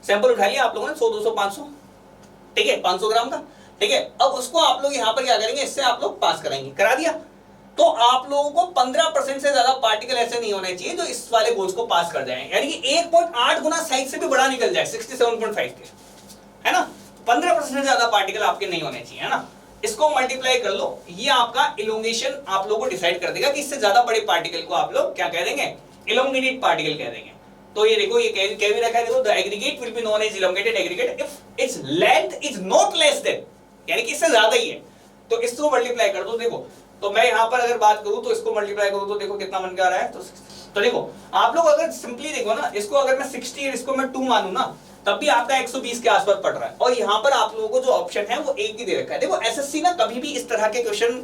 सैंपल उठा लिया आप लोगों ने 100, 200, 500, ठीक है, 500 ग्राम का, ठीक है। अब उसको आप लोग यहां पर क्या करेंगे, इससे आप लोग पास कराएंगे, करा दिया। तो आप लोगों को 15% से ज्यादा पार्टिकल ऐसे नहीं होने चाहिए जो इस वाले गोज को पास कर जाए, यानी कि 1.8 गुना साइज से भी बड़ा निकल जाए 67.5 के, है ना। 15% से ज्यादा पार्टिकल आपके नहीं होने चाहिए, है ना। इसको मल्टीप्लाई कर लो, ये आपका इलोंगेशन आप लोगों को डिसाइड कर देगा कि इससे ज्यादा बड़े पार्टिकल को आप लोग क्या कह देंगे, इलोंगेटेड पार्टिकल कह देंगे। तो ये देखो, ये कह भी रखा है, देखो the aggregate will be known as elongated aggregate if its length is not less than, यानी कि इससे ज्यादा ही है। तो इसको मल्टीप्लाई कर दो, देखो, तो मैं यहां पर अगर बात करूं तो इसको मल्टीप्लाई करूं तो देखो कितना बन के आ रहा है। तो देखो आप लोग अगर सिंपली देखो ना, इसको अगर मैं 60 और इसको मैं 2 मानूं ना, तब भी आपका 120 के आसपास पड़ रहा है। और यहां पर आप लोगों को जो ऑप्शन है वो एक ही दे रखा है। देखो एसएससी ना कभी भी इस तरह के क्वेश्चन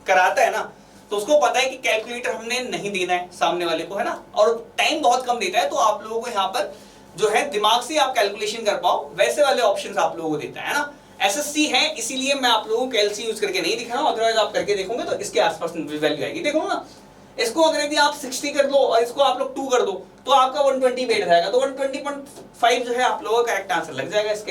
कराता है ना, तो उसको पता है कि कैलकुलेटर हमने नहीं देना है सामने वाले को, है ना, और टाइम बहुत कम देता है, तो आप लोगों को यहाँ पर जो है दिमाग से आप कैलकुलेशन कर पाओ वैसे वाले ऑप्शंस आप लोगों को देता है ना। एसएससी है इसीलिए मैं आप लोगों को कैलसी यूज करके नहीं दिखा रहा हूं, अदरवाइज आप करके देखोगे तो इसके आसपास वैल्यू आएगी। देखो ना, इसको अगर यदि आप 60 कर दो और इसको आप लोग 2 कर दो तो आपका 120 बैठ जाएगा, तो 120.5 जो है आप लोगों का करेक्ट आंसर लग जाएगा इस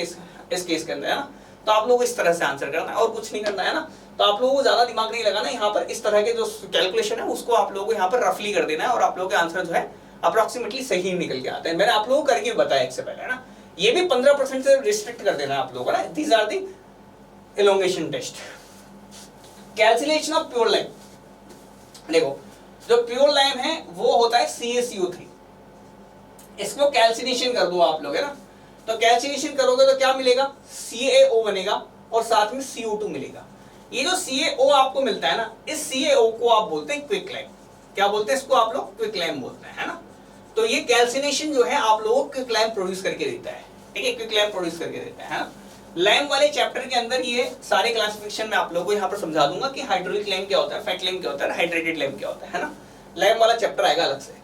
केस के अंदर, है ना। तो आप लोगों को इस तरह से आंसर करना है और कुछ नहीं करना है ना। तो आप लोगों को ज्यादा दिमाग नहीं लगाना, यहाँ पर इस तरह के जो कैलकुलेशन है उसको आप लोगों को यहाँ पर रफली कर देना है और आप लोगों के आंसर जो है अप्रोक्सीमेटली सही निकल के आते हैं। मैंने आप लोगों को करके बताया एक से पहले, है ना। ये भी 15% से रिस्ट्रिक्ट कर देना है आप लोगों को ना। These are the elongation test. Calculation of pure lime, देखो जो प्योर लाइम है वो होता है CaCO3, इसको कैल्सिनेशन कर दो आप लोग, है ना। तो कैल्सिनेशन करोगे तो क्या मिलेगा, CaO बनेगा और साथ में CO2 मिलेगा। ये जो CaO आपको मिलता है ना, इस CaO को आप बोलते हैं क्विक लाइम। क्या बोलते हैं इसको आप लोग, क्विक लाइम बोलते हैं, है ना। तो ये कैल्सिनेशन जो है आप लोगों को क्विक लाइम प्रोड्यूस करके देता है, ठीक है, क्विक लाइम प्रोड्यूस करके देता है ना। लाइम वाले चैप्टर के अंदर ये सारे क्लासिफिकेशन मैं आप लोगों को यहाँ पर समझा दूंगा कि हाइड्रोलिक लाइम क्या होता है, फैट लाइम क्या होता है, हाइड्रेटेड लाइम क्या होता है ना। लाइम वाला चैप्टर आएगा अलग से।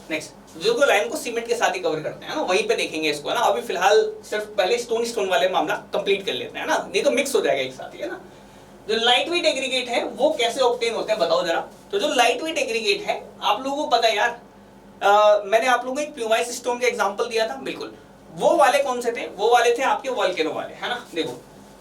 नेक्स्ट जो लाइम को सीमेंट के साथ ही कवर करते हैं ना, वहीं पे देखेंगे इसको, है ना। अभी फिलहाल सिर्फ पहले स्टोन वाले मामला कंप्लीट कर लेते हैं ना, नहीं तो मिक्स हो जाएगा एक साथ ही, है ना। जो लाइट वेट एग्रीगेट है वो कैसे ऑब्टेन होते हैं बताओ जरा। तो जो लाइट वेट एग्रीगेट है आप लोगों को पता है यार, मैंने आप लोगों को एक प्यूमाइस स्टोन का एग्जांपल दिया था, बिल्कुल वो वाले कौन से थे, वो वाले थे आपके वॉल्केनो वाले, है ना। देखो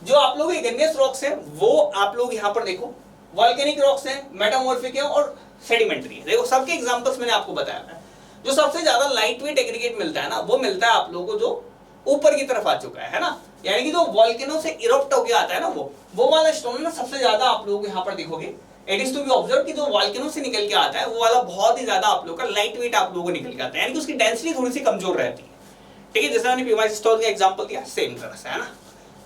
जो आप लोग इग्नियस रॉक्स हैं वो आप लोग यहाँ पर देखो वॉल्केनिक रॉक्स हैं, मेटामॉर्फिक है और सेडिमेंट्री है। देखो सबके एग्जांपल्स मैंने आपको बताया है। जो सबसे ज्यादा लाइट वेट एग्रीगेट मिलता है ना, वो मिलता है आप लोगों को जो ऊपर की तरफ आ चुका है ना, यानी कि जो वॉल्केनो से इरोप्ट होके आता है ना, वो वाला स्टोन ना सबसे ज्यादा आप लोग यहाँ पर देखोगे। It is to be observe कि जो वॉल्केनो से निकल के आता है वो वाला बहुत ही ज्यादा आप लोग का लाइट वेट आप लोगों को निकल के आता है, यानी कि उसकी डेंसिटी थोड़ी सी कमजोर रहती है, ठीक है। जैसे मैंने प्यूमाइस स्टोन का एग्जांपल दिया सेम तरह से, है ना।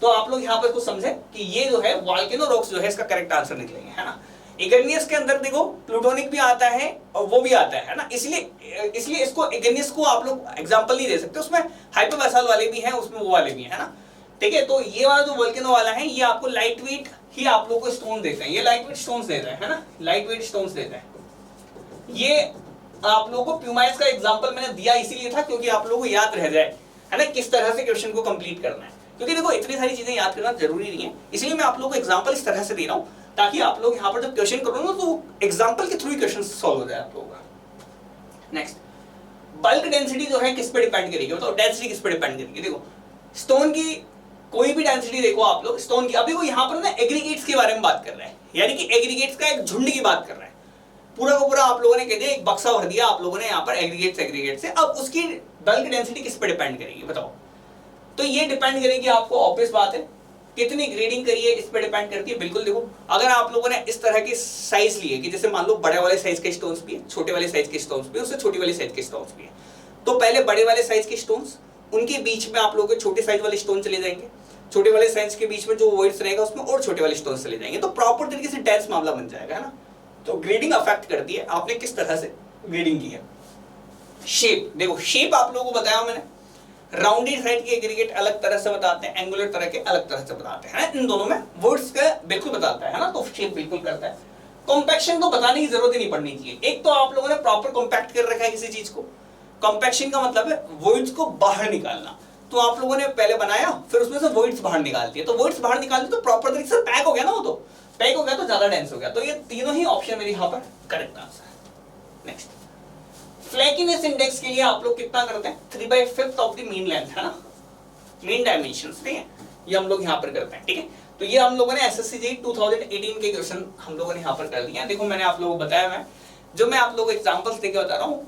तो आप लोग यहाँ पर कुछ समझे कि ये जो है वॉल्केनो रॉक्स जो है इसका करेक्ट आंसर निकलेंगे, है ना। इग्नियस के अंदर देखो प्लूटोनिक भी आता है और वो भी आता है ना, इसलिए इसको इग्नियस को आप लोग एग्जांपल नहीं दे सकते, उसमें हाइपोबैसाल वाले भी हैं, उसमें वो वाले भी हैं ना, ठीक है। तो ये वाला जो वोल्केनो वाला है ये आपको लाइट वेट ही आप लोग को स्टोन देते हैं, ये लाइट वेट स्टोन्स देता है ना, लाइट वेट स्टोन्स देता है। ये आप लोगों को प्यूमाइस का एग्जांपल मैंने दिया इसीलिए था क्योंकि आप लोगों को याद रह जाए, है ना, किस तरह से क्वेश्चन को कंप्लीट करना है। क्योंकि देखो इतनी सारी चीजें याद करना जरूरी नहीं है, इसलिए मैं आप लोगों को एग्जांपल इस तरह से दे रहा हूं ताकि आप लोग यहाँ पर जब क्वेश्चन करो ना तो एग्जांपल के थ्रू ही क्वेश्चन सॉल्व हो जाए आप लोगों का। नेक्स्ट बल्क डेंसिटी जो है किस पे डिपेंड करेगी, बताओ डेंसिटी किस पे डिपेंड करेगी। देखो स्टोन की कोई भी डेंसिटी देखो आप लोग स्टोन की, अभी वो यहाँ पर ना एग्रीगेट्स के बारे में बात कर रहे हैं, यानी कि एग्रीगेट्स का एक झुंड की बात कर रहे हैं। पूरा का पूरा आप लोगों ने कह दिया एक बक्सा भर दिया आप लोगों ने यहाँ पर एग्रीगेट से, अब उसकी बल्क डेंसिटी किस पे डिपेंड करेगी बताओ। तो ये डिपेंड करेगी आपको, ऑब्वियस बात है, कितनी ग्रेडिंग करिए इस पे डिपेंड करती है। बिल्कुल देखो अगर आप लोगों ने इस तरह के साइज लिए कि जैसे मान लो बड़े वाले साइज के स्टोन्स भी है, छोटे वाले साइज के स्टोन्स भी है, उससे छोटी वाली साइज के स्टोन्स भी है, तो पहले बड़े वाले साइज के स्टोन्स, उनके बीच में आप लोगों के छोटे साइज वाले स्टोन चले जाएंगे, छोटे वाले साइज के बीच में जो वॉइड्स रहेगा उसमें और छोटे वाले स्टोन चले जाएंगे, तो प्रॉपर तरीके से डेंस मामला बन जाएगा, है ना। तो ग्रेडिंग अफेक्ट करती है आपने किस तरह से ग्रेडिंग की है। शेप, देखो शेप आप लोगों को बताया मैंने, राउंडेड हेड के एग्रीगेट अलग तरह से बताते हैं, एंगुलर तरह के अलग तरह से बताते हैं, इन दोनों में वर्ड्स का बिल्कुल बताता है ना, तो शेप बिल्कुल करता है। कॉम्पैक्शन तो बताने की जरूरत ही नहीं पड़नी चाहिए, एक तो आप लोगों ने प्रॉपर कॉम्पैक्ट कर रखा है किसी चीज को, कॉम्पैक्शन का मतलब है वर्ड्स को बाहर निकालना, तो आप लोगों ने पहले बनाया फिर उसमें से वर्ड्स बाहर निकाल दिए, तो वर्ड्स बाहर निकाल दिए तो प्रॉपर तरीके से पैक हो गया ना, वो तो पैक हो गया तो ज्यादा डेंस हो गया, तो ये तीनों ही ऑप्शन मेरे यहाँ पर करेक्ट आंसर है। नेक्स्ट, फ्लैकीनेस इंडेक्स के लिए आप लोग कितना करते हैं, 3/5 ऑफ द मीन लेंथ है ना, मीन डायमेंशंस, ठीक है, ये हम लोग यहाँ पर करते हैं, ठीक है। तो ये हम लोगों ने एसएससी जेईई 2018 के क्वेश्चन हम लोगों ने यहाँ पर कर दिए हैं। देखो मैंने आप लोगों को बताया, मैं जो मैं आप लोगों को एग्जांपल्स देके बता रहा हूँ,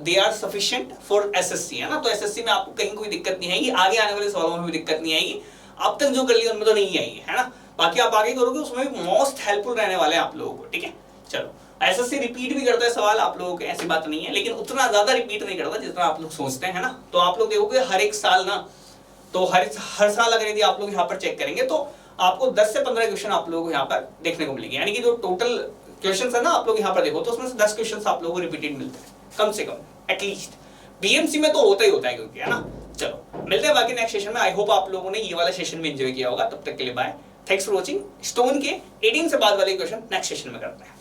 they are sufficient for SSC, है ना, तो एसएससी में आपको कहीं कोई दिक्कत नहीं आएगी, आगे आने वाले सवालों में भी दिक्कत नहीं आएगी, अब तक जो कर लिया उनमें तो नहीं आई है ना, बाकी आप आगे करोगे उसमें भी मोस्ट हेल्पफुल रहने वाले हैं आप लोगों को, ठीक है। चलो, एसएससी रिपीट भी करता है सवाल आप लोगों के, ऐसी बात नहीं है, लेकिन उतना ज्यादा रिपीट नहीं करता जितना आप लोग सोचते हैं ना, तो आप लोग देखोगे हर एक साल ना, तो हर साल अगर यदि आप लोग यहाँ पर चेक करेंगे तो आपको 10 से 15 क्वेश्चन आप लोगों को यहाँ पर देखने को मिलेंगे, यानी कि जो टोटल क्वेश्चंस है ना आप लोग यहाँ पर देखो तो उसमें से 10 क्वेश्चंस आप लोगों को रिपीटेड मिलते हैं कम से कम एटलीस्ट, बीएमसी में तो होता ही होता है क्योंकि, है ना। चलो मिलते हैं बाकी नेक्स्ट सेशन में, आई होप आप लोगों ने ये वाला सेशन में एंजॉय किया होगा, तब तक के लिए bye, thanks for watching. Stone के 18 से बाद वाले क्वेश्चन नेक्स्ट सेशन में करते हैं।